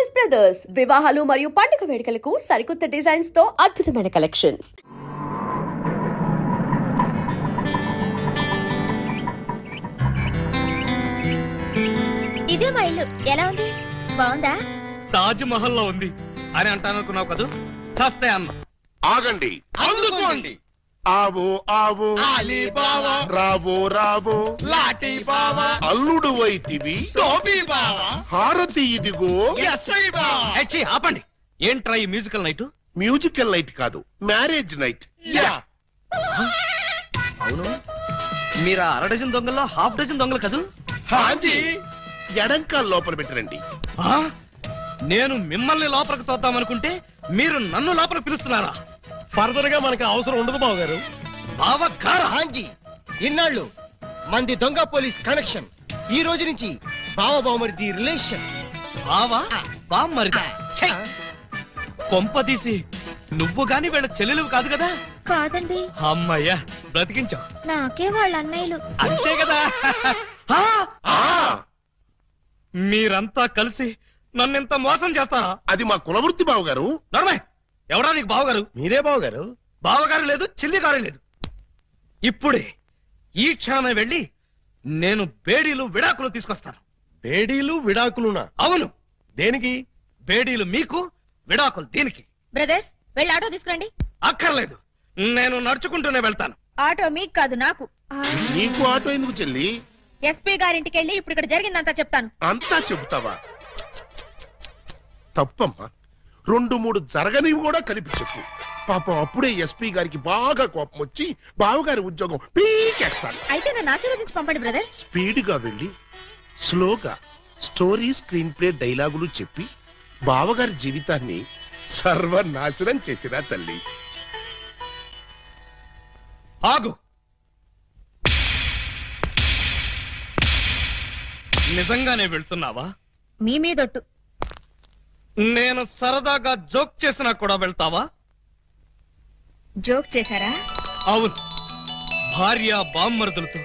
Choice brothers వివాహాలు మరియు పండుగ వేడుకలకు సరికొత్త డిజైన్స్ తో అద్భుతమైన కలెక్షన్. ఇదే మా ఇల్లు. ఎలా ఉంది? బాగుందా? తాజ్ మహల్ లో ఉంది అని అంటానుకున్నావు కదూ, చస్తే అన్న. ఆగండి, అందుకోండి. ఆవో ఆవో అలీబాబా, రావో రావో లాఠీ బావా, అల్లుడు వైతివి టోపీ బావా, హారతి ఇదిగో. ఎస్ఐ బావా. ఏచ్చి, ఆపండి. ఏంట్రా ఈ మ్యూజికల్ నైట్? మ్యూజికల్ నైట్ కాదు, మ్యారేజ్ నైట్. యా. అవును, మీరు అర డజన్ దొంగల్లో హాఫ్ డజన్ దొంగలు కదూ? హాంజీ. ఎడంకాల్ లోపల పెట్టరండి. ఆ? నేను మిమ్మల్ని లోపలికి తోద్దామనుకుంటే మీరు నన్ను లోపలికి పిలుస్తున్నారా? ఫర్దర్ గా మనకి అవసరం ఉండదు బావగారు. బావగారా? హాంజీ, ఇన్నాళ్ళు మంది దొంగ పోలీస్ కనెక్షన్, ఈ రోజు నుంచి బావ బావమరిది రిలేషన్. బావా బామ్మరిదా? ఛీ! కొంపదీసి నువ్వు గాని వీళ్ళ చెల్లెలు కాదు కదా? కాదండి, అమ్మయ్యా, బ్రతికించావు. నాకే వాళ్ళ అన్నయ్యలు. అంతే కదా? ఆ! ఆ, మీరంతా కలిసి నన్నింత మోసం చేస్తారా? అది మా కులవృత్తి బావగారు. నర్మే, ఎవరా నీకు బావగారు? మీరే బావగారు. బావగారు లేదు, చిల్లిగారు లేదు. ఇప్పుడే ఈ క్షణమే వెళ్ళి నేను బేడీలు విడాకులు తీసుకొస్తాను. బేడీలు విడాకులునా? అవును, దేనికి? బేడీలు మీకు, విడాకులు దీనికి. బ్రదర్స్, వెళ్ళి ఆటో తీసుకురండి. అక్కర్లేదు, నేను నడుచుకుంటూనే వెళ్తాను. ఆటో మీకు కాదు, నాకు. నీకు ఆటో ఎందుకు చెల్లి? ఎస్పీ గారింటికి వెళ్ళి ఇప్పుడు ఇక్కడ జరిగిందంతా చెప్తాను. అంతా చెబుతావా? తప్పమ్మా, 2-3 జరగనివి కూడా కలిపి చెప్పు. పాపం అప్పుడే ఎస్పీ గారికి బాగా కోపం వచ్చి బావగారి ఉద్యోగం పీకేస్తాడు. అయితే నన్ను ఆశీర్వదించి పంపండి బ్రదర్. స్పీడ్ గా వెళ్ళి స్లోగా స్టోరీ, స్క్రీన్ ప్లే, డైలాగులు చెప్పి బావగారి జీవితాన్ని సర్వనాశనం చేసిన తల్లి. ఆగు. నిజంగానే వెళ్తున్నావా? మీ మీదొట్టు. నేను సరదాగా జోక్ చేసినా కూడా వెళ్తావా? జోక్ చేశారా? అవును, భార్య బామ్మరుదులతో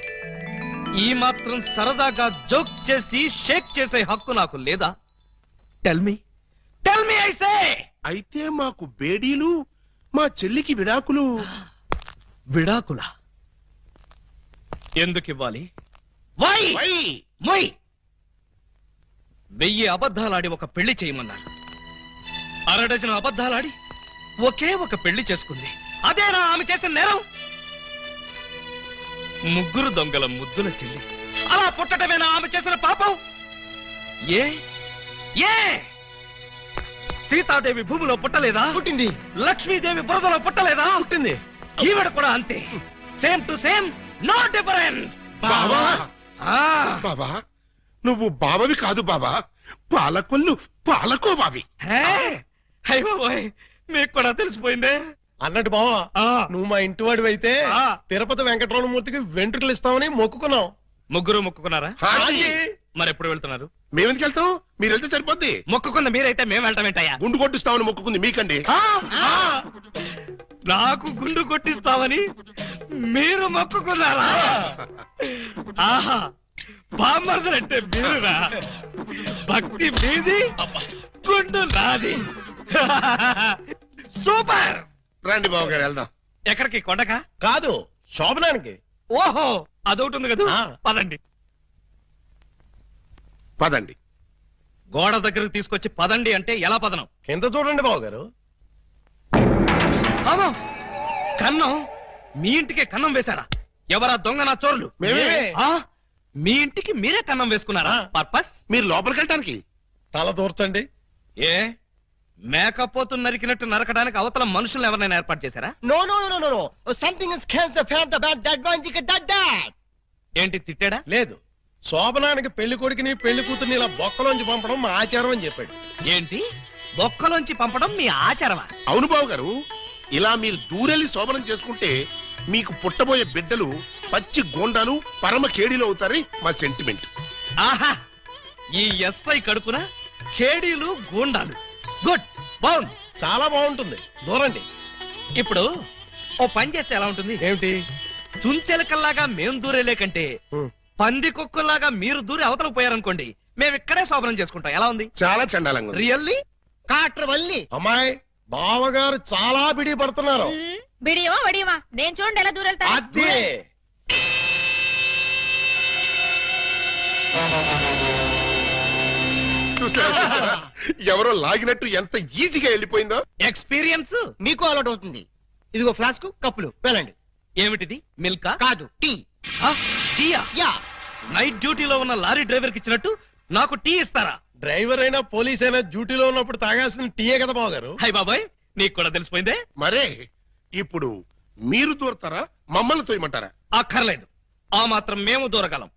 ఈ మాత్రం సరదాగా జోక్ చేసి షేక్ చేసే హక్కు నాకు లేదా? Tell me I say. అయితే మాకు బేడీలు, మా చెల్లికి విడాకులు. విడాకుల ఎందుకు ఇవ్వాలి? వై? మై 1000 అబద్ధాలాడి ఒక పెళ్లి చేయమన్నారు. 6 డజన్ అబద్ధాలాడి ఒకే ఒక పెళ్లి చేసుకుంది. అదేనా ఆమె చేసిన నేరం? 3 దొంగల ముద్దుల చెల్లి అలా పుట్టటమేనా ఆమె చేసిన పాపం? ఏ ఏ సీతాదేవి భూమిలో పుట్టలేదా? పుట్టింది. లక్ష్మీదేవి బురదలో పుట్టలేదా? పుట్టింది. ఈవిడ కూడా అంతే. Same to same, no difference. బావా, ఆ బాబా, నువ్వు బావవి కాదు బాబా, పాలకొల్లు పాలకోబావి. అయ్యో మీకు కూడా తెలిసిపోయిందే. అన్నట్టు బావా, ఆ. నువ్వు మా ఇంటి వాడివి అయితే ఆ. తిరుపతి వెంకటరమణమూర్తికి వెంట్రుకలు ఇస్తామని మొక్కుకున్నాం. ముగ్గురు మొక్కుకున్నారా? హాజీ. మరి ఎప్పుడు వెళ్తున్నారు? మేమెందుకు వెళ్తాం? మీరు వెళ్తే సరిపోద్ది. మొక్కుకున్న మీరైతే మేము వెళ్ళటం ఏంటయ్యా? గుండు కొట్టిస్తామని మొక్కుకుంది మీకండి. నాకు గుండు కొట్టిస్తామని మీరు మొక్కుకున్నారా? ఆహా, బామ్మర్దలంటే మీరురా. భక్తి మీది, గుండు నాది. సూపర్. రండి బావగారు వెళ్దాం. ఎక్కడికి? కొండకా? కాదు, శోభనానికి. ఓహో, అదొకటి ఉంది కదా. ఆ. పదండి. పదండి. గోడ దగ్గరకు తీసుకొచ్చి పదండి అంటే ఎలా పదనం? కింద చూడండి బావగారు. అవును, కన్నం. మీ ఇంటికే కన్నం వేశారా? ఎవరా దొంగ నా చోరులు? మేమే. ఆ, మీ ఇంటికి మీరే కన్నం వేసుకున్నారా? పర్పస్? మీరు లోపలికి వెళ్ళటానికి. తల దూర్చండి. ఏ మేకపోతు నరికినట్టు నరకడానికి అవతల మనుషులు ఎవరైనా ఏర్పాటు చేశారా? No no no no no, something is cancer fan the bad that one thick that that. ఏంటి తిట్టాడా? లేదు, శోభనానికి పెళ్లి కొడుకుని పెళ్లి కూతుర్ని ఇలా బొక్కలోంచి పంపడం మా ఆచారం అని చెప్పాడు. ఏంటి బొక్కలోంచి పంపడం మీ ఆచారమా? అవును బావగారు, ఇలా మీరు దూరెళ్ళి శోభనం చేసుకుంటే మీకు పుట్టబోయే బిడ్డలు పచ్చి గోండాలు, పరమ కేడీలు అవుతారని మా సెంటిమెంట్. ఆహా, ఈ ఎస్ఐ కడుపున కేడీలు గూండాలు. గుడ్, బాగుంది, చాలా బాగుంటుంది. దూరండి. ఇప్పుడు ఓ పని చేస్తే ఎలా ఉంటుంది? ఏమిటి? చుంచెలకల్లాగా మేం దూరేలే కంటే పంది కుక్కల్లాగా మీరు దూరి అవతలకు పోయారనుకోండి, మేము ఇక్కడే శోభనం చేసుకుంటాం. ఎలా ఉంది? చాలా చండాలంగా ఉంది. రియల్లీ? కాట్రవల్లి అమ్మాయి బావగారు చాలా బిడి పడుతున్నారు. బిడియమా వడియమా నేను చూడండి ఎలా దూరెళ్తా. అదే చూసారా? ఎవరో లాగినట్టు ఎంత ఈజీగా వెళ్ళిపోయిందో. ఎక్స్పీరియన్స్ మీకు అలవాటు అవుతుంది. ఇదిగో ఫ్లాస్క్ కప్పులు వెళ్ళండి. ఏమిటిది? మిల్కా? కాదు టీ. టీయా? యా నైట్ డ్యూటీలో ఉన్న లారీ డ్రైవర్ కి ఇచ్చినట్టు నాకు టీ ఇస్తారా? డ్రైవర్ అయినా పోలీస్ అయినా డ్యూటీలో ఉన్నప్పుడు తాగాల్సిన టీయే కదా బావగారు. హై బాబాయ్, నీకు కూడా తెలిసిపోయిందే. మరే ఇప్పుడు మీరు దూరతారా, మమ్మల్ని తోయమంటారా? అక్కర్లేదు, ఆ మాత్రం మేము దూరగలం.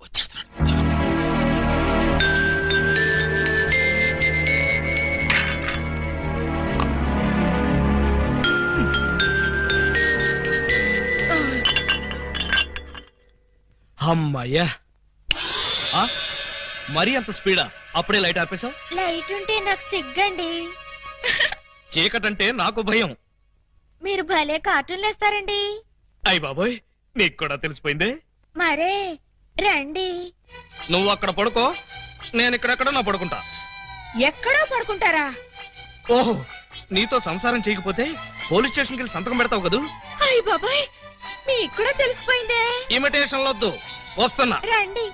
వచ్చేస్తున్నాను. అమ్మాయ్యా, మరీ అంత స్పీడా? అప్పుడే లైట్ ఆపేశావు. లైట్ ఉంటే నాకు సిగ్గండి. చీకటంటే నాకు భయం. మీరు భలే కార్టూన్లు వేస్తారండి. అయ్ బాబోయ్, నీకు కూడా తెలిసిపోయిందే. మరే రండి. నువ్వు అక్కడ పడుకో, నేను ఇక్కడెక్కడ నా పడుకుంటా. ఎక్కడో పడుకుంటారా? ఓహో, నీతో సంసారం చేయకపోతే పోలీస్ స్టేషన్కి వెళ్ళి సంతకం పెడతావు కదూ. అయ్య బాబాయ్, మీకు కూడా తెలిసిపోయిందే. ఇమిటేషన్ వద్దు, వస్తున్నా. రండి.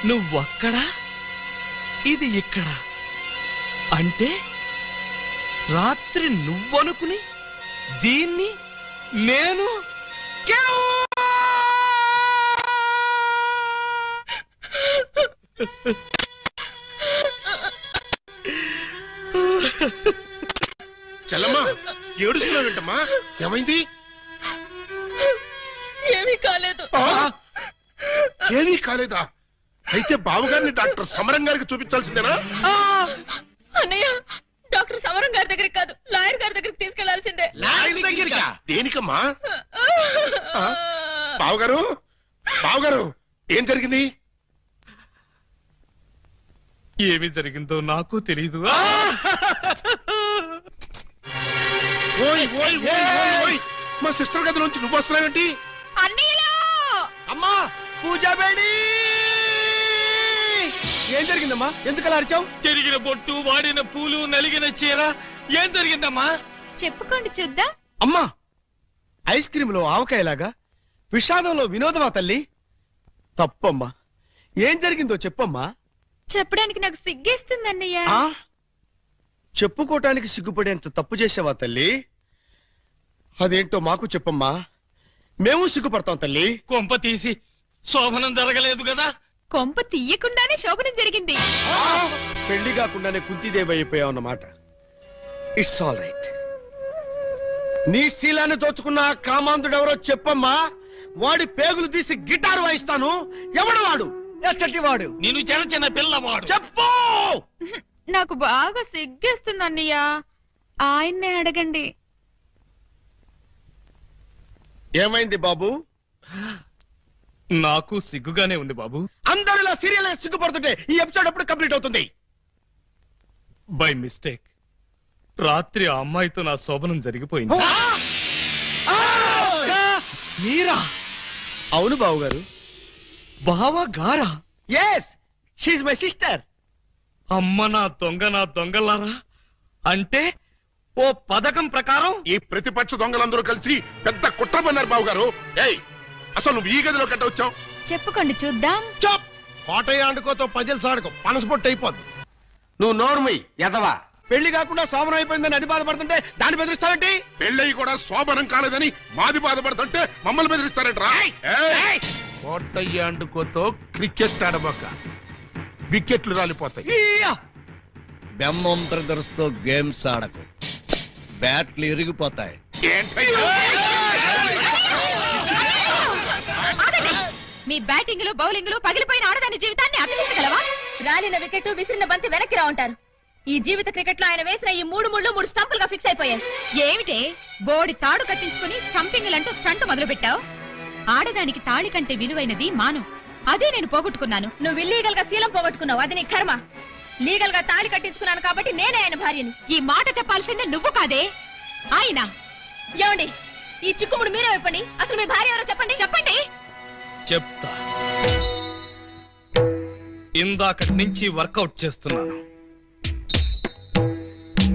నువ్వక్కడ, ఇది ఇక్కడ. అంటే రాత్రి నువ్వనుకుని దీన్ని నేను చెల్లమ్మా, ఏడుస్తున్నావు ఏంటమ్మా? ఏమైంది? ఏమీ కాలేదు. ఏమీ కాలేదా? అయితే బావగారిని డాక్టర్ సమరం గారికి చూపించాల్సిందేనా? అన్నయ్య, డాక్టర్ సమరం గారి దగ్గరికి కాదు, లాయర్ గారి దగ్గరికి తీసుకెళ్లాల్సిందే. దేనికమ్మా? బావగారు, బావగారు, ఏం జరిగింది? ఏమి జరిగిందో నాకు తెలీదు. ఓయ్ ఓయ్ ఓయ్ ఓయ్ ఓయ్, మా సిస్టర్ గది నుంచి నువ్వు వస్తున్నావేంటి? అన్నయ్యలో అమ్మా పూజా బేడి. ఏం జరిగిందమ్మా? ఎందుకు అలా అరిచావు? చెరిగిన బొట్టు, వాడిన పూలు, నలిగిన చీర. ఏం జరిగిందమ్మా? చెప్పుకోండి చూద్దాం. అమ్మా, ఐస్ క్రీమ్ లో ఆవకాయలాగా విషాదంలో వినోదమా తల్లి? తప్పమ్మా, ఏం జరిగిందో చెప్పమ్మా. చెప్పడానికి నాకు సిగ్గేస్తుంది అన్నయ్య. ఆ చెప్పుకోటానికి సిగ్గుపడేంత తప్పు చేసావా తల్లి? అదేంటో మాకు చెప్పమ్మా, మేము సిగ్గుపడతాం తల్లి. కొంప తీసి శోభనం జరగలేదు కదా? కొంప తీయకుండానే శోభనం జరిగింది. పెళ్లి కాకుండానే కుంతిదేవి అయిపోయావు అన్నమాట. It's all right. నీ శీలాన్ని దోచుకున్న కామాంధుడెవరో చెప్పమ్మా. వాడి పేగులు తీసి గిటారు వాయిస్తాను. ఎవడు వాడు? ఎచ్చటి వాడు? నేను చిన్న చిన్న పిల్లవాడు. చెప్పు. నాకు బాగా సిగ్గేస్తుంది అన్నయ్య, ఆయన్నే అడగండి. ఏమైంది బాబు? నాకు సిగ్గుగానే ఉంది బాబు. అందరూ ఇలా సీరియల్ సిగ్గుపడుతుంటే ఈ ఎపిసోడ్ ఎప్పుడు కంప్లీట్ అవుతుంది? బై మిస్టేక్ రాత్రి ఆ అమ్మాయితో నా శోభనం జరిగిపోయింది. మీరా? అవును బాబు గారు. బావా గారా? Yes, she my sister. అమ్మ నా దొంగలారా. అంటే ఓ పథకం ప్రకారం ఈ ప్రతిపక్ష దొంగలందరూ కలిసి పెద్ద కుట్ర పన్నారు బావగారు. ఏయ్, అసలు నువ్వు ఈ గదిలో కట్ట వచ్చావు? చెప్పుకోండి చూద్దాం. చప్ కోటయ్య ఆడుకోతో పజిల్స్ ఆడుకో, పనసపొట్టు అయిపోద్ది. నువ్వు నోర్మై ఎదవా. పెళ్లి కాకుండా శోభనం అయిపోయిందని అది బాధపడుతుంటే దాన్ని బెదిరిస్తావేంటి? పెళ్ళయి కూడా శోభనం కాలేదని మాది బాధపడుతుంటే మమ్మల్ని బెదిరిస్తారంటరా? కోటయ్య అండుకోతో క్రికెట్ ఆడబోక, వికెట్లు రాలిపోతాయి. బెమ్మం బ్రదర్స్ తో గేమ్స్ ఆడకు, బ్యాట్లు ఇరిగిపోతాయి. మీ బ్యాటింగ్ లో బౌలింగ్ లో పగిలిపోయిన ఆడదాని జీవితాన్ని అతికించగలవా? రాలిన వికెట్ విసిరిన బంతి వెనక్కి రా ఉంటారు. ఈ జీవిత క్రికెట్ లో ఆయన వేసిన ఈ 3 స్టంపులుగా ఫిక్స్ అయిపోయాయి. ఏమిటే బోడి తాడు కట్టించుకుని స్టంపింగ్లంటూ స్టంట్ మొదలు పెట్టావు? ఆడదానికి తాళి కంటే విలువైనది మాను. అదే నేను పోగొట్టుకున్నాను. నువ్వు ఇల్లీగల్ గా శీలం పోగొట్టుకున్నావు, అది నీ కర్మ. లీగల్ గా తాళి కట్టించుకున్నాను కాబట్టి నేనే ఆయన భార్యని. ఈ మాట చెప్పాల్సిందే నువ్వు కాదే ఆయన. ఏమండి, ఈ చిక్కుముడు మీరే చెప్పండి. అసలు మీ భార్య ఎవరో చెప్పండి. చెప్పండి. చెప్తా. ఇందాకటి నుంచి వర్కౌట్ చేస్తున్నాను.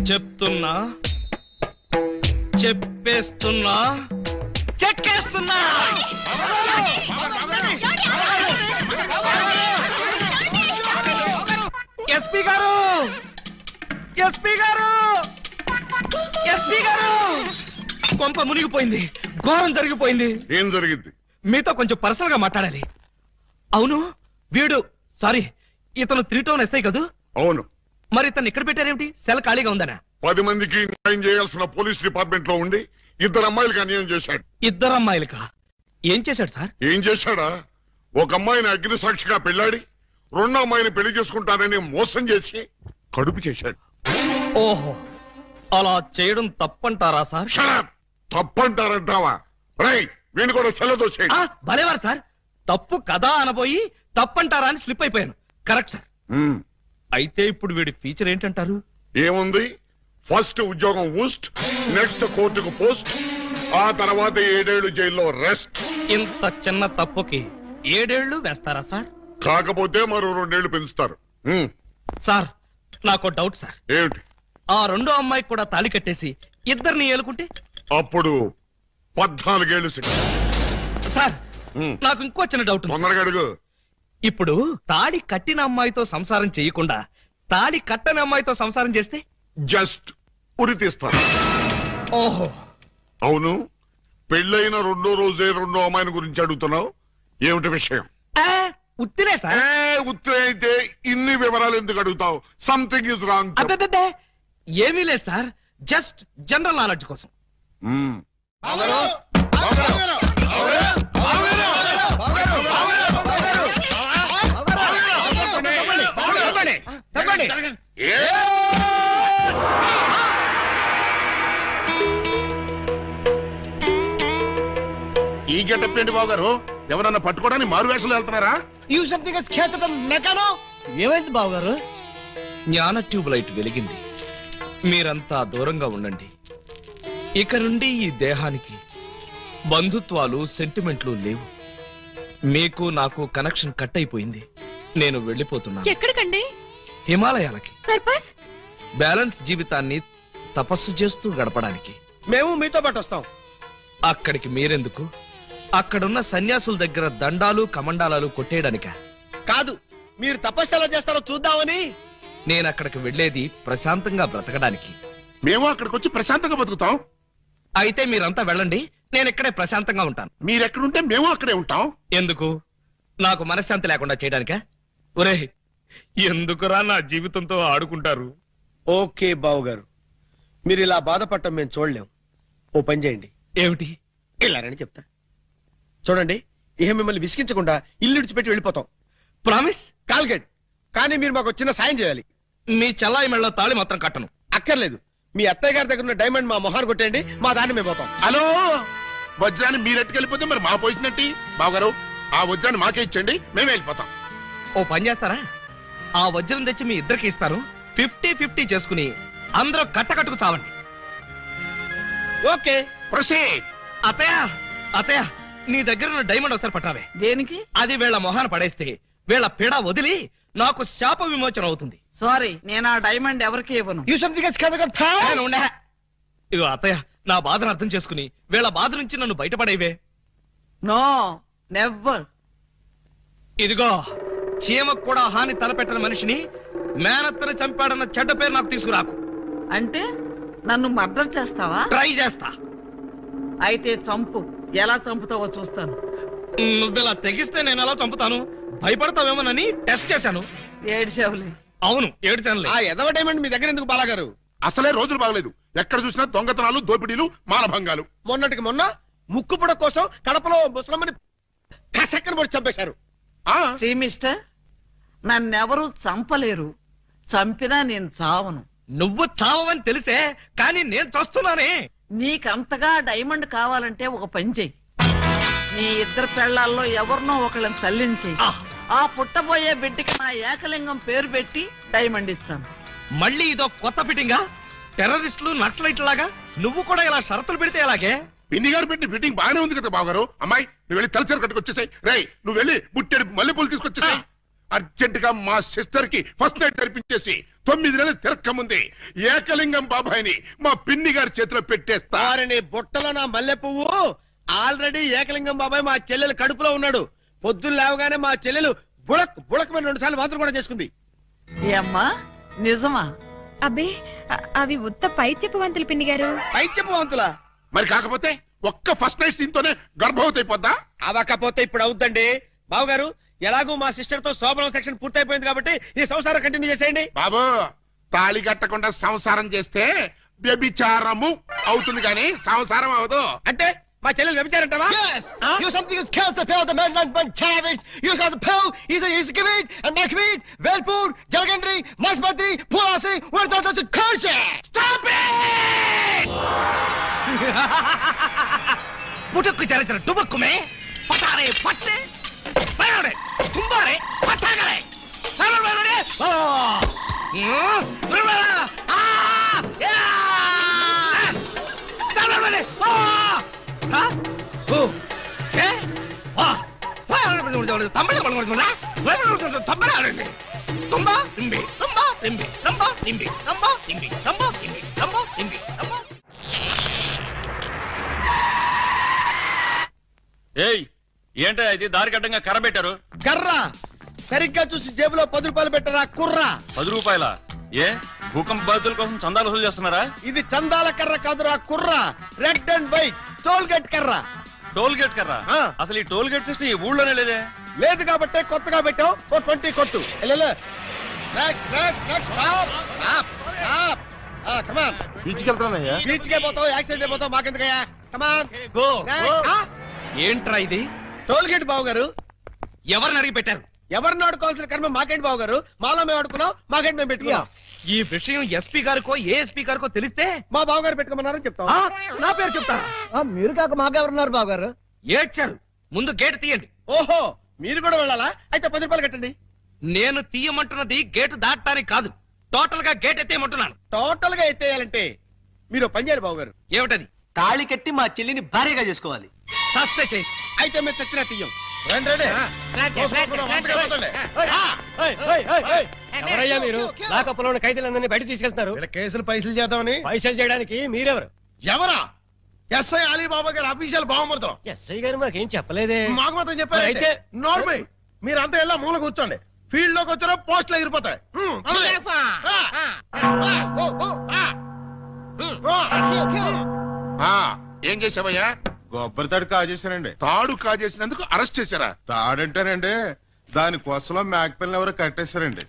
చెప్తున్నా, చెప్పేస్తున్నా, చెక్కేస్తున్నా. ఎస్పీ గారు, ఎస్పీ గారు, ఎస్పీ గారు, కొంప మునిగిపోయింది, ఘోరం జరిగిపోయింది. ఏం జరిగింది? మీతో కొంచెం పర్సనల్ గా మాట్లాడాలి. అవును, వీడు సారీ ఇతను 3 టౌన్ ఎస్ఐ కదూ? అవును. మరి ఇతను ఇక్కడ పెట్టారేమిటి? సెల్ ఖాళీగా ఉందనా? 10 మందికి న్యాయం చేయాల్సిన పోలీస్ డిపార్ట్మెంట్ లో ఉండి 2 అమ్మాయిలకి అన్యాయం చేశాడు. 2 అమ్మాయిలకా? ఏం చేశాడు సార్? ఏం చేశాడా? ఒక అమ్మాయిని అగ్ని సాక్షిగా పెళ్ళాడి 2వ అమ్మాయిని పెళ్లి చేసుకుంటానని మోసం చేసి కడుపు చేశాడు. ఓహో, అలా చేయడం తప్పంటారా సార్? తప్పంటారంటావా? రై, వీణు కూడా సెలదోసేయండి. భలేవారు సార్, తప్పు కదా అనబోయి తప్పంటారా అని స్లిప్ అయిపోయాను. Correct sir. అయితే ఇప్పుడు వీడి ఫీచర్ ఏంటంటారు? ఏముంది, ఫస్ట్ ఉద్యోగం ఊస్ట్, నెక్స్ట్ కోర్టుకు పోస్ట్, ఆ తర్వాత 7 ఏళ్లు జైల్లో రెస్ట్. ఇంత చిన్న తప్పుకి 7 ఏళ్లు వేస్తారా సార్? కాకపోతే మరో 2 ఏళ్లు పెంచుతారు. సార్, నాకు డౌట్ సార్. ఏమిటి? ఆ 2వ అమ్మాయి కూడా తాళి కట్టేసి 2ని ఏలుకుంటే అప్పుడు 14 ఏళ్లు శిక్ష. సార్, నాకు ఇంకో చిన్న డౌట్. తొందరగా అడుగు. ఇప్పుడు తాళి కట్టిన అమ్మాయితో సంసారం చేయకుండా తాళి కట్టని అమ్మాయితో సంసారం చేస్తే జస్ట్ ఉరి తీస్తారు. ఓహో, అవును. పెళ్ళైన 2వ రోజే 2వ అమ్మాయిని గురించి అడుగుతున్నావు, ఏమిటి విషయం? ఉత్తినే సార్. ఉత్తి అయితే ఇన్ని వివరాలు ఎందుకు అడుగుతావు? Something is wrong. అబ్బే, ఏమీ లేదు సార్, జస్ట్ జనరల్ నాలెడ్జ్ కోసం. ఈ గెటప్ ఏంటి బాబు గారు? ఎవరన్నా పట్టుకోవడానికి మారు వేషాలు వెళ్తున్నారా? ఏమైంది బావగారు? జ్ఞాన ట్యూబ్ లైట్ వెలిగింది. మీరంతా దూరంగా ఉండండి. ఇక నుండి ఈ దేహానికి బంధుత్వాలు, సెంటిమెంట్లు లేవు. మీకు నాకు కనెక్షన్ కట్ అయిపోయింది. నేను వెళ్ళిపోతున్నా. ఎక్కడికండి? హిమాలయాలకి. పర్పస్? బ్యాలెన్స్ జీవితాన్ని తపస్సు చేస్తూ గడపడానికి. మేము మీతో పాటు వస్తాం. అక్కడికి మీరెందుకు? అక్కడున్న సన్యాసుల దగ్గర దండాలు కమండాలాలు కొట్టేయడానిక? కాదు, మీరు తపస్సు ఎలా చేస్తారో చూద్దామని. నేను అక్కడికి వెళ్లేది ప్రశాంతంగా బ్రతకడానికి. మేము అక్కడికి వచ్చి ప్రశాంతంగా బతుకుతాం. అయితే మీరంతా వెళ్ళండి, నేను ఇక్కడే ప్రశాంతంగా ఉంటాను. మీరెక్కడుంటే మేము అక్కడే ఉంటాం. ఎందుకు? నాకు మనశ్శాంతి లేకుండా చేయడానికా? ఒరే, ఎందుకురా నా జీవితంతో ఆడుకుంటారు? ఓకే బావు గారు, మీరు ఇలా బాధపడటం మేము చూడలేం. ఓ పని చేయండి. ఏమిటి? వెళ్ళారని చెప్తా. చూడండి, ఇహ మిమ్మల్ని విసిగించకుండా ఇల్లు విడిచిపెట్టి వెళ్ళిపోతాం. ప్రామిస్? కాల్గెట్. కానీ మీరు మాకు చిన్న సాయం చేయాలి. మీ చెల్లాయి మెళ్ళ తాళి మాత్రం కట్టను. అక్కర్లేదు, మీ అత్తయ్య గారి దగ్గర ఉన్న డైమండ్ మా మొహాన్ని కొట్టండి, మా దాన్ని మేము పోతాం. హలో, వజ్రాన్ని మీరు ఎట్టుకెళ్ళిపోతే మరి మా పోయినట్టి. బావగారు, ఆ వజ్రాన్ని మాకే ఇచ్చండి, మేమే వెళ్ళిపోతాం. ఓ పని చేస్తారా? ఆ వజ్రం తెచ్చి మీ ఇద్దరికి ఇస్తాను. 50-50 చేసుకుని అందరూ కట్టకట్టుకు చావండి. Okay, proceed. అత్తయ్య, నీ దగ్గర ఉన్న డైమండ్ ఒకసారి పట్టావే. దేనికి? అది వీళ్ళ మొహాన పడేస్తే వీళ్ళ పీడ వదిలి నాకు శాప విమోచన అవుతుంది. సారీ, నేను ఆ డైమండ్ ఎవరికి ఇవ్వను. ఇగో అత్తయ్య, నా బాధను అర్థం చేసుకుని వీళ్ళ బాధ నుంచి నన్ను బయటపడేవే. No, never. ఇదిగో, చీమకు కూడా హాని తలపెట్టిన మనిషిని మేనత్తని చంపాడన్న చెడ్డ పేరు నాకు తీసుకురాకు. అంటే నన్ను మర్డర్ చేస్తావా? ట్రై చేస్తా. అయితే చంపు. ఎలా చంపుతావో చూస్తాను. నువ్విలా తెగిస్తే నేను ఎలా చంపుతాను? భయపడతావేమోనని టెస్ట్ చేశాను. ఏడ్చేవులే. అవును, ఏడ్చానులే. ఆ ఎదవ డైమండ్ మీ దగ్గర ఎందుకు బాలాగారు? అసలే రోజులు బాగలేదు. ఎక్కడ చూసినా దొంగతనాలు, దోపిడీలు, మానభంగాలు. మొన్నటికి మొన్న ముక్కుపుడ కోసం కడపలో ముసలమ్మని కసక్కన పొడి చంపేశారు. సి మిస్టర్, నన్నెవరూ చంపలేరు, చంపినా నేను చావను. నువ్వు చావని తెలిసే, కానీ నేను చూస్తున్నానే. నీకంతగా డైమండ్ కావాలంటే ఒక పని చెయ్యి. నీ ఇద్దరు పెళ్లాల్లో ఎవరినో ఒకళ్ళని తల్లించి ఆ పుట్టబోయే బిడ్డకి నా ఏకలింగం పేరు పెట్టి డైమండ్ ఇస్తాను. మళ్ళీ ఇదో కొత్త ఫిట్టింగా? టెర్రరిస్టులు నక్సలైట్ లాగా నువ్వు కూడా ఇలా షరతులు పెడితే ఎలాగే? పిన్ని గారు పెట్టిన ఫిట్టింగ్ బాగానే ఉంది కదా బావగారు. అమ్మాయి నువ్వు వెళ్ళి తలచరు కట్టుకొచ్చేసాయి. రేయ్ నువ్వు వెళ్ళి బుట్టెడు మల్లెపూలు తీసుకొచ్చేసాయి. అర్జెంట్ గా మా సిస్టర్ కి ఫస్ట్ నైట్ తెరిపించేసి 9 నెలలు తిరక్క ముందే ఏకలింగం బాబాయిని మా పిన్ని గారి చేతిలో పెట్టేస్తా. నీ బుట్టలో నా మల్లె పువ్వు. ఆల్రెడీ ఏకలింగం బాబాయ్ మా చెల్లెలు కడుపులో ఉన్నాడు. పొద్దున్న లేవగానే మా చెల్లెలు బుడకమైన 2 సార్లు మాత్రం కూడా చేసుకుంది. ఏమ్మా నిజమా? అబ్బే అవి ఉత్త పై చెప్పవంతులు పిన్ని గారు. పై చెప్పవంతులా? మరి కాకపోతే ఒక్క ఫస్ట్ నైట్ సీన్ తోనే గర్భవతి అయిపోద్దా? అవకపోతే ఇప్పుడు అవుద్దండి. బావగారు ఎలాగూ మా సిస్టర్ తో శోభనం సెక్షన్ పూర్తయిపోయింది కాబట్టి ఈ సంసారం కంటిన్యూ చేసేయండి. బాబు తాళి కట్టకుండా సంసారం చేస్తే వ్యభిచారము అవుతుంది కానీ సంసారం అవదు. అంటే మా చెల్లెలు వ్యభిచారంటావా? పుట్టుకు చరచర టుబక్కుమే పటారే పట్టే బయడే తుంబారే పటాగరే బయడే ఓ ఆ యా బయడే ఓ హ ఓ ఏ వా తమిళ కొడుకున్నా తమిళ తుంబా ఇంబి తుంబా ఇంబి తుంబా ఇంబి తుంబా ఇంబి తుంబా ఇంబి తుంబా ఇంబి తుంబా. ఏయ్ ఏంటో ఇది దారి కట్టంగా కర్ర పెట్టారు? కర్ర సరిగ్గా చూసి జేబులో 10 రూపాయలు పెట్టరా కుర్రా. 10 రూపాయల? ఏ భూకంప బాధితుల కోసం చందాలు వసూలు చేస్తున్నారా? ఇది చందాల కర్ర కాదురా కుర్రా. Red and white toll gate కర్ర. టోల్ గేట్ కర్ర? అసలు ఈ టోల్ గేట్ సిస్టమ్ ఈ ఊళ్ళోనే లేదే. లేదు కాబట్టి కొత్తగా పెట్టావు. 20 కొట్టు. Next next next stop stop stop. Come on. బీచ్కి వెళ్తానయ్యా. బీచ్కే పోతావు, యాక్సిడెంట్ అయిపోతావు, మాకెందుకయ్యా? Come on go. ఏంట్రా ఇది? టోల్ గేట్ బావగారు. ఎవరిని అడిగి పెట్టారు? ఎవరిని ఆడుకోవాల్సిన కర్మ మాకేంటి బావగారు? మాలో మేము ఆడుకున్నాం, మాకేంటి మేము పెట్టుకున్నాం. ఈ విషయం ఎస్పీ గారికో ఏఎస్పీ గారికో తెలిస్తే మా బావగారు పెట్టుకోమన్నారని చెప్తాం. నా పేరు చెప్తారా? మీరు కాక మాకెవరున్నారు బావగారు? ఏడ్చారు. ముందు గేట్ తీయండి. ఓహో మీరు కూడా వెళ్ళాలా? అయితే 10 రూపాయలు కట్టండి. నేను తీయమంటున్నది గేటు దాటడానికి కాదు, టోటల్ గా గేట్ ఎత్తేయమంటున్నాను. టోటల్ గా ఎత్తేయాలంటే మీరు పని చేయాలి బావగారు. ఏమిటది? తాళి కట్టి మా చెల్లిని భార్యగా చేసుకోవాలి. చస్తే చెయ్యి. అయితే మేము చచ్చినా తీయం. ఎవరయ్యా మీరు? లాకప్పులో ఉన్న ఖైదీలందరినీ బయట తీసుకెళ్తున్నారు. కేసులు పైసలు చేద్దామని. పైసలు చేయడానికి మీరెవరు? ఎవరా? ఎస్ఐ అలీబాబా గారు అఫీషియల్ బావమరుతాం. ఎస్ఐ గారు మాకేం చెప్పలేదే. మాకు మాత్రం చెప్పారు. అయితే నోర్మై మీరంతా ఎలా మూల కూర్చోండి. ఫీల్డ్ లోకి వచ్చారో పోస్టులు ఎగిరిపోతాయి. ఏం చేసావయ్యా? కొబ్బరి తాడు కాజేశానండి. తాడు కాజేసినందుకు అరెస్ట్ చేశారా? తాడంటారండి, దాని కొసలో మేకపిల్లని ఎవరో కట్టేశారండి.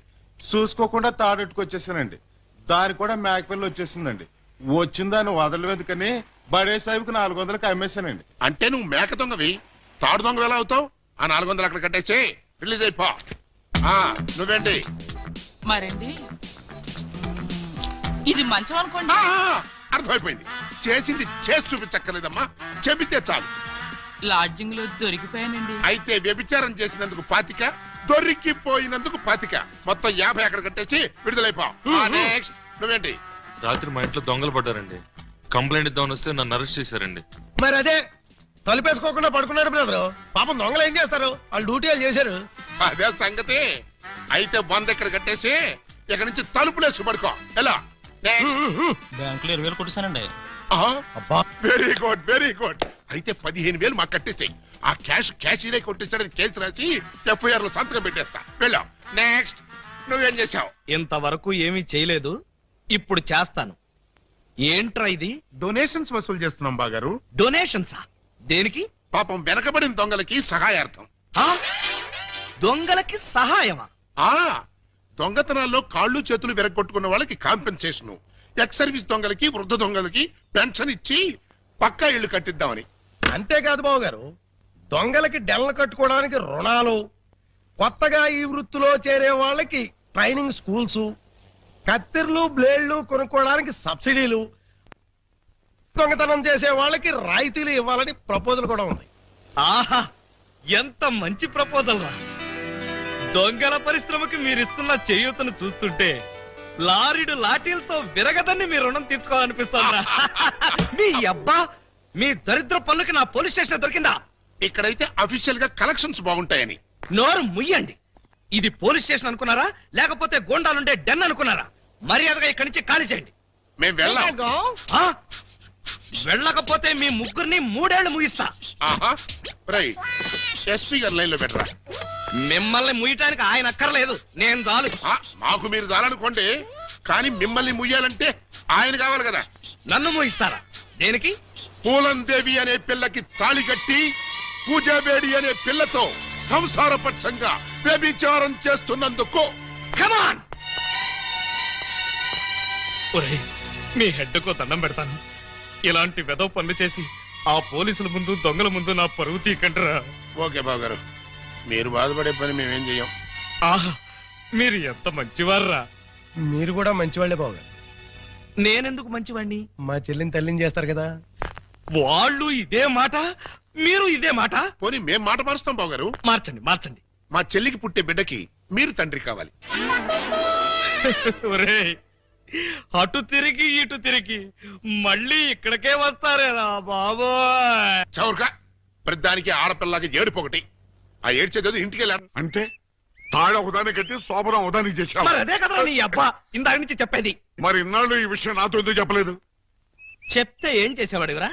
చూసుకోకుండా తాడెట్టుకొచ్చేసానండి. దాని కూడా మేకపిల్ల వచ్చేసిందండి. వచ్చిన దాన్ని వదలవేందుకని బడే సాహిబ్కి 400కి అమ్మేశానండి. అంటే నువ్వు మేక దొంగవి, తాడు దొంగ ఎలా అవుతావు? ఆ 400 అక్కడ కట్టేసి రిలీజ్ అయిపో. నువ్వేంటి? మరండి ఇది మంచం అనుకోండి. అర్థమైపోయింది. చేసింది చేసి చూపించక్కర్లేదమ్మా, చెబితే చాలు. లాడ్జింగ్ లో దొరికిపోయానండి. అయితే వ్యభిచారం చేసినందుకు 25, దొరికిపోయినందుకు 25, మొత్తం 50 అక్కడ కట్టేసి విడుదలైపో. నెక్స్ట్ నువ్వేంటి? రాత్రి మా ఇంట్లో దొంగలు పడ్డారండి. కంప్లైంట్ ఇద్దామని వస్తే నన్ను అరెస్ట్ చేశారండి. మరి అదే తలుపేసుకోకుండా పడుకున్నాడు బ్రదరు. పాపం దొంగలు ఏం చేస్తారు? వాళ్ళు డ్యూటీ వాళ్ళు చేశారు. అదే సంగతి. అయితే 100 ఇక్కడ కట్టేసి ఇక్కడ నుంచి తలుపులేసి పడుకో. ఎలా? బ్యాంకులో 20,000 కొట్టేశానండి. Very good very good. అయితే 15,000 మాకు కట్టేసాయి. ఆ క్యాష్ కొట్టేసాడని కేసు రాసి FIR లో సంతకం పెట్టేస్తా. వెళ్ళాం. నెక్స్ట్ నువ్వేం చేసావు? ఇంతవరకు ఏమీ చేయలేదు, ఇప్పుడు చేస్తాను. ఏంట్రా ఇది? డొనేషన్స్ వసూలు చేస్తున్నాం బాగారు. డొనేషన్సా? దేనికి? పాపం వెనకబడిన దొంగలకి సహాయార్థం. దొంగలకి సహాయమా? దొంగతనాల్లో కాళ్ళు చేతులు విరగొట్టుకున్న వాళ్ళకి కాంపెన్సేషన్, ఎక్స్ సర్వీస్ దొంగలకి వృద్ధ దొంగలకి పెన్షన్ ఇచ్చి పక్కా ఇళ్లు కట్టిద్దామని. అంతేకాదు బాబు గారు, దొంగలకి డెల్లు కట్టుకోవడానికి రుణాలు, కొత్తగా ఈ వృత్తిలో చేరే వాళ్ళకి ట్రైనింగ్ స్కూల్స్, కత్తిర్లు బ్లేడ్లు కొనుక్కోవడానికి సబ్సిడీలు, దొంగతనం చేసే వాళ్ళకి రాయితీలు ఇవ్వాలని ప్రపోజల్ కూడా ఉంది. ఆహా, ఎంత మంచి ప్రపోజల్ రా! దొంగల పరిశ్రమకి మీరిస్తున్న చేయూతను చూస్తుంటే లారీడు లాఠీలతో విరగదని మీ రుణం తీర్చుకోవాలనిపిస్తోందిరా. మీ అబ్బా, మీ దరిద్ర పనులకి నా పోలీస్ స్టేషన్ దొరికిందా? ఇక్కడైతే అఫీషియల్ గా కలెక్షన్స్ బాగుంటాయని. నోరు ముయ్యండి. ఇది పోలీస్ స్టేషన్ అనుకున్నారా, లేకపోతే గోండాలుండే డెన్ అనుకున్నారా? మర్యాదగా ఇక్కడి నుంచి ఖాళీ చేయండి. మేము వెళ్ళాం. వెళ్ళకపోతే మీ ముగ్గురిని 3 ఏళ్లు ముగిస్తా. ఎస్పీ గారి లైన్ లో పెట్టరా. మిమ్మల్ని ముయ్యటానికి ఆయన అక్కర్లేదు, నేను చాలు. మాకు మీరు చాలనుకోండి, కానీ మిమ్మల్ని ముయ్యాలంటే ఆయన కావాలి కదా. నన్ను ముయిస్తారా? దేనికి? పూలందేవి అనే పిల్లకి తాళి కట్టి పూజాబేడి అనే పిల్లతో సంసారపక్షంగా వ్యభిచారం చేస్తున్నందుకు. కమాన్! ఒరేయ్, మీ హెడ్కో దండం పెడతాను. ఇలాంటి వెదవ పనులు చేసి ఆ పోలీసుల ముందు, దొంగల ముందు నా పరువు తీకంటరా. ఓకే బాబు గారు, మీరు బాధపడే పని మేమేం చెయ్యం. ఆహా, మీరు ఎంత మంచివారా. మీరు కూడా మంచివాళ్లే బాబు. నేనెందుకు మంచివాణ్ణి? మా చెల్లిని తల్లిని చేస్తారు కదా. వాళ్ళు ఇదే మాట, మీరు ఇదే మాట. పోనీ మేం మాట మారుస్తాం బాబు గారు. మార్చండి, మార్చండి. మా చెల్లికి పుట్టే బిడ్డకి మీరు తండ్రి కావాలి. ఒరేయ్, అటు తిరిగి ఇటు తిరిగి మళ్ళీ ఇక్కడికే వస్తారేరా బాబోయ్. చౌర్గా ప్రతిదానికి ఆడపిల్లకి ఏడుపొకటి. ఆ ఏడ్చేది ఇంటికి వెళ్ళాను అంటే తాళ ఒకదాన్ని కట్టి శోభనం ఒకదానికి చేశావు. మరి అదే కదా నీ అబ్బా ఇందాక నుంచి చెప్పేది. మరి ఇన్నాళ్ళు ఈ విషయం నాతో ఎందుకు చెప్పలేదు? చెప్తే ఏం చేసేవాడివిరా?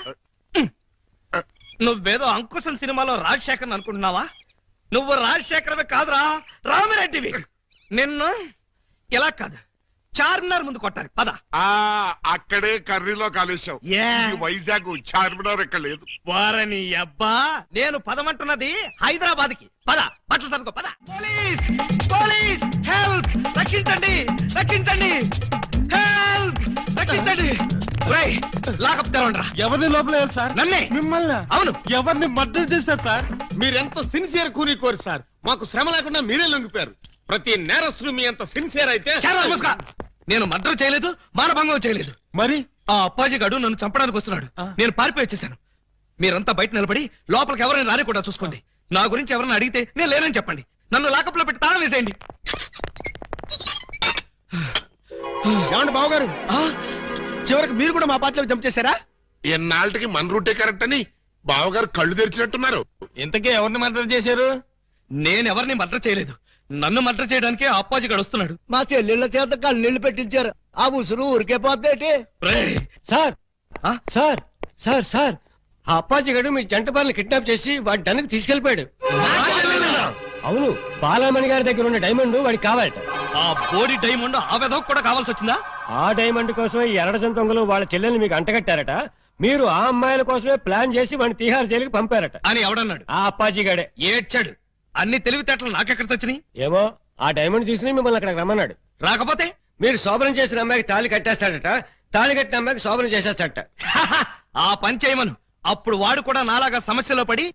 నువ్వేదో అంకుశం సినిమాలో రాజశేఖర్ అనుకుంటున్నావా? నువ్వు రాజశేఖరవే కాదురా, రామిరెడ్డివి. నిన్ను ఇలా కాదు, చార్మినార్ ముందు కొట్టాలి. పద. అక్కడే కర్రీలో కాలేశావు. వైజాగ్ చార్మినార్ ఎక్కడ లేదు. వారని అబ్బా, నేను పదమంటున్నది హైదరాబాద్ కి. పద, బట్టలు సర్దుకో. పద. Police, police, help! రక్షించండి, రక్షించండి, హెల్ప్! రక్షించండి. లాకప్ తెరవండి రా. ఎవరిని లోపల సార్? నన్నే. మిమ్మల్ని? అవును. ఎవరిని మర్డర్ చేశారు సార్? మీరెంత సిన్సియర్ కూని సార్. మాకు శ్రమ లేకుండా మీరే లొంగిపోయారు. ప్రతి నేరస్తులు మీ అంత సిన్సియర్ అయితే. నేను మర్డర్ చేయలేదు, మానభంగం చేయలేదు. మరి ఆ అప్పాజీ గడు నన్ను చంపడానికి వస్తున్నాడు. నేను పారిపోయి వచ్చేసాను. మీరంతా బయట నిలబడి లోపలికి ఎవరైనా రానికుండా చూసుకోండి. నా గురించి ఎవరైనా అడిగితే నేను లేనని చెప్పండి. నన్ను లాకప్ లో పెట్టి తాళం వేసేయండి. ఏమండి బావగారు, చివరికి మీరు కూడా మా పార్టీలో జంప్ చేశారా? ఎన్నాళ్ళకి మన రూటే కరెక్ట్ అని బావగారు కళ్ళు తెరిచినట్టున్నారు. ఇంతకీ ఎవరిని మర్డర్ చేశారు? నేను ఎవరిని మర్డర్ చేయలేదు. నన్ను మర్డర్ చేయడానికి అప్పాజీ గడు వస్తున్నాడు. మా చెల్లెళ్ళ చేత కళ్ళీళ్ళు పెట్టించారు. ఆ ఉసురు ఊరికే పోతే సార్. సార్ సార్ సార్ ఆ అప్పాజీ గడు మీ జంట బాలని కిడ్నాప్ చేసి వాడి డన్కి తీసుకెళ్లిపోయాడు. అవును, బాలామణి గారి దగ్గర ఉన్న డైమండ్ వాడికి కావాలట. ఆ బోడి డైమండ్ ఆ వెధవ కూడా కావాల్సి వచ్చిందా? ఆ డైమండ్ కోసమే ఈ ఎర్రజం దొంగలు వాళ్ళ చెల్లెల్ని మీకు అంటగట్టారట. మీరు ఆ అమ్మాయిల కోసమే ప్లాన్ చేసి వాడిని తిహార్ జైలుకి పంపారట అని ఎవడన్నాడు? ఆ అప్పాజీ గడే. ఏడ్చాడు. అన్ని తెలివితేటలు నాకెక్కడ వచ్చినాయి? ఏమో, ఆ డైమండ్ తీసుకుని మిమ్మల్ని అక్కడికి రమ్మన్నాడు. రాకపోతే మీరు శోభనం చేసిన అమ్మాయికి తాళి కట్టేస్తాడట, తాళి కట్టిన అమ్మాయికి శోభనం చేసేస్తాడట. ఆ పని చేయమను. అప్పుడు వాడు కూడా నాలాగా సమస్యలో పడి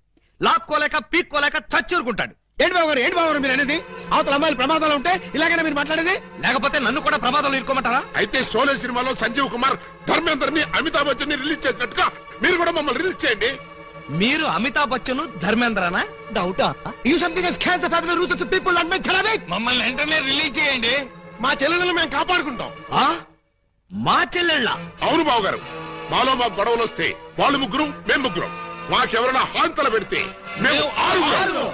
లాక్కోలేక పీక్కోలేక చచ్చూరుకుంటాడు. ఏంటి బాబు గారు, ఏంటి బాబు గారు మీరు అనేది? అవతల అమ్మాయిలు ప్రమాదాలు ఉంటే ఇలాగైనా మీరు మాట్లాడేది? లేకపోతే నన్ను కూడా ప్రమాదంలో ఇరుకోమంటారా? అయితే షోలే సినిమాలో సంజీవ్ కుమార్ ధర్మేందర్ని అమితాబ్ బచ్చన్ ని రిలీజ్ చేసినట్టుగా మీరు కూడా మమ్మల్ని రిలీజ్ చేయండి. మీరు అమితాబ్ బచ్చన్ ధర్మేంద్రనా? డౌటా? You something has cancer family the root of the people and make ఖరాబ్. మమ్మల్ని వెంటనే రిలీజ్ చేయండి. మా చెల్లెలను మేము కాపాడుకుంటాం. మా చెల్లెళ్ళ? అవును బావగారు, మాలో మాకు గొడవలు వస్తే వాళ్ళు ముగ్గురు, మేము ముగ్గురం. మాకెవరైనా హాంతలు పెడితే మేము 6